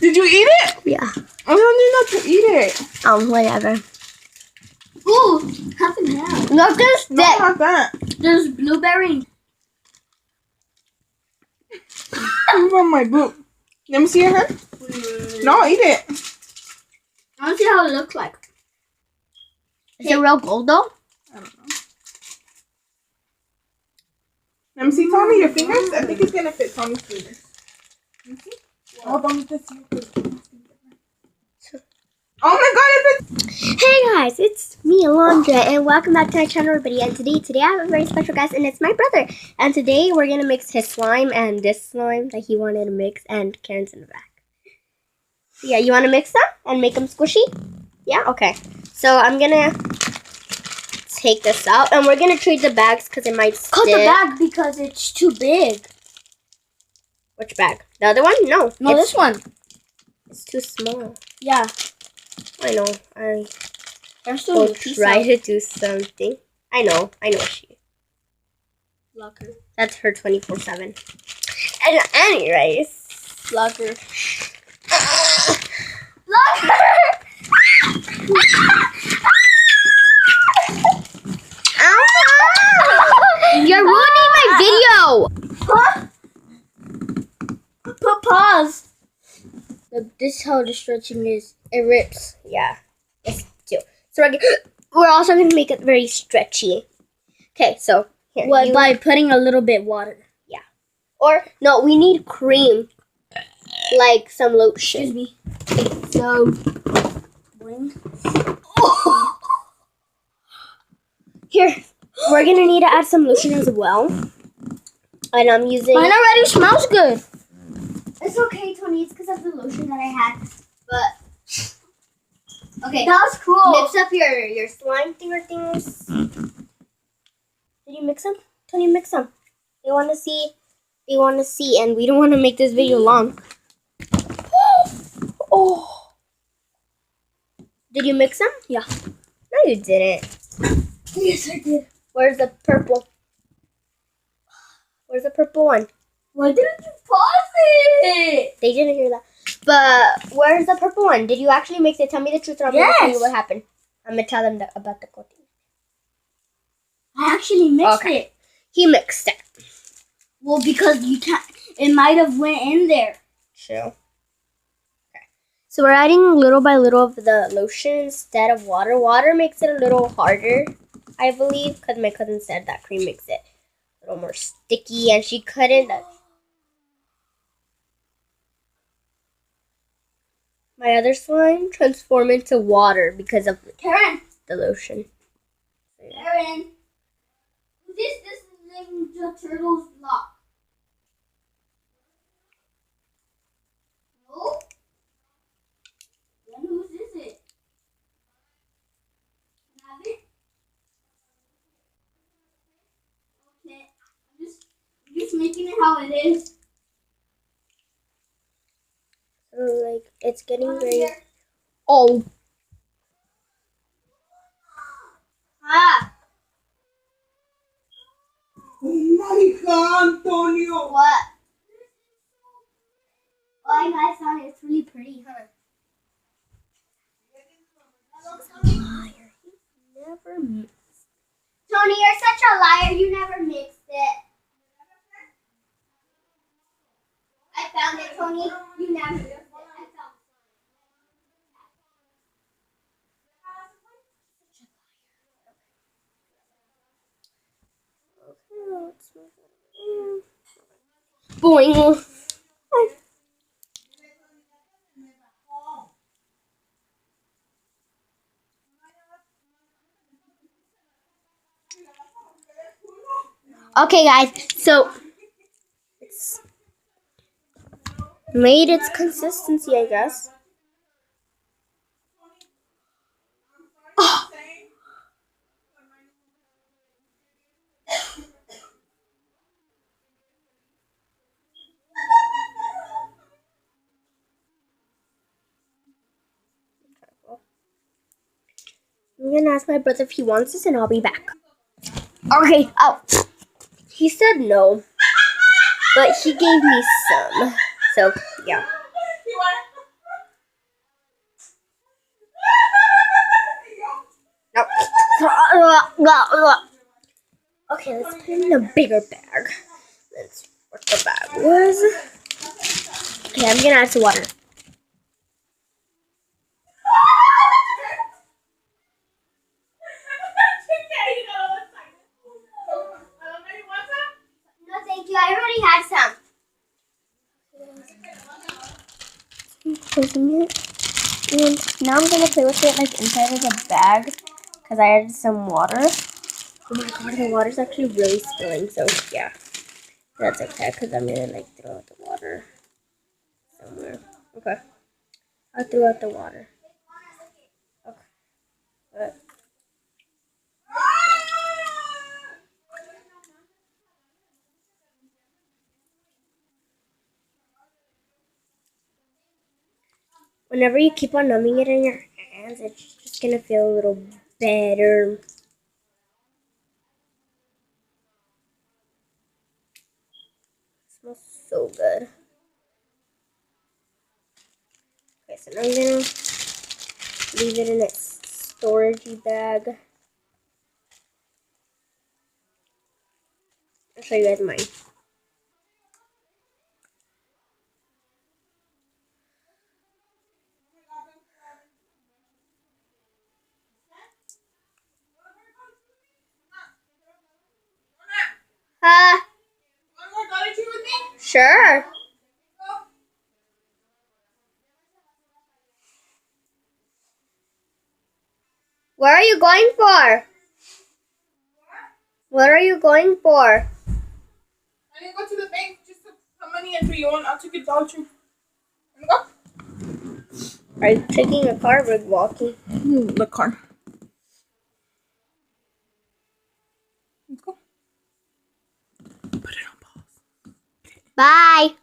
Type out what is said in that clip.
Did you eat it? Yeah. I don't need not to eat it. Whatever. Ooh, half and half. Look, there's No, not that. There's blueberry. Move on my boot. Let me see your hand. No, eat it. I want to see how it looks like. Is it real gold though? I don't know. Let me see, Tony, your fingers. I think it's gonna fit Tony's fingers. Let me see. Hold on, this. Oh my God! It fits. Hey guys, it's me, Alondra, and welcome back to my channel, everybody. And today I have a very special guest, and it's my brother. And today we're gonna mix his slime and this slime that he wanted to mix, and Karen's in the back. So yeah, you want to mix them and make them squishy? Yeah. Okay. So I'm gonna take this out, and we're gonna trade the bags because it might stick. Cut the bag because it's too big. Which bag? The other one? No. No, this one. It's too small. Yeah. I know. I There's still will try to do something. I know she. Locker. That's her 24/7. And anyways. Locker. You're ruining my video. Huh? Put pause. This is how the stretching is. It rips. Yeah. Yes, too. So we're also going to make it very stretchy. Okay, so here. What, by putting a little bit water? Yeah. Or, no, we need cream. Like some lotion. Excuse me. So, bring. Here. We're going to need to add some lotion as well. And I'm using... Mine already smells good. It's okay, Tony. It's because of the lotion that I had. But... Okay. That was cool. Mix up your slime things. Did you mix them? Tony, mix them. They want to see. And we don't want to make this video long. Oh. Did you mix them? Yeah. No, you didn't. Yes, I did. Where's the purple? Where's the purple one? Why didn't you pause it? They didn't hear that. But where's the purple one? Did you actually mix it? Tell me the truth, or I'm going to tell you what happened. I'm going to tell them about the coating. I actually mixed it. He mixed it. Well, because you can't. It might have went in there. True. Okay. So we're adding little by little of the lotion instead of water. Water makes it a little harder, I believe, because my cousin said that cream makes it a little more sticky, and she couldn't. My other slime transformed into water because of Karen. the lotion. Karen. This is Ninja Turtles block. No? Then whose is it? Can I have it? Okay. I'm just making it how it is. So, like, it's getting very... Here. Oh. Ah. Oh my God, Antonio. What? Oh, I saw it. It's really pretty, huh? Never mixed. Tony, you're such a liar. You never mixed it. I found it, Tony. You never mixed it. I found Boing. Okay, guys, so it's made its consistency, I guess. Oh. I'm gonna ask my brother if he wants this, and I'll be back. Okay. Oh, he said no, but he gave me some. So yeah. Okay, let's put it in a bigger bag. That's what the bag was. Okay, I'm gonna add some water. No, thank you. I already had some. Closing it. And now I'm gonna play with it like inside of the bag because I added some water. Oh my god, the water's actually really spilling. So yeah, that's okay because I'm gonna like throw out the water somewhere. Okay, I'll throw out the water. Okay. Good. Whenever you keep on numbing it in your hands, it's just gonna feel a little better. It smells so good. Okay, so now I'm gonna leave it in its storagey bag. I'll show you guys mine. Sure. Where are you going for? What are you going for? I didn't go to the bank just to put money in for you, and I'll take a Dollar Tree. Wanna go? Are you taking a car or walking? The car. Let's go. Put it on pause. Bye.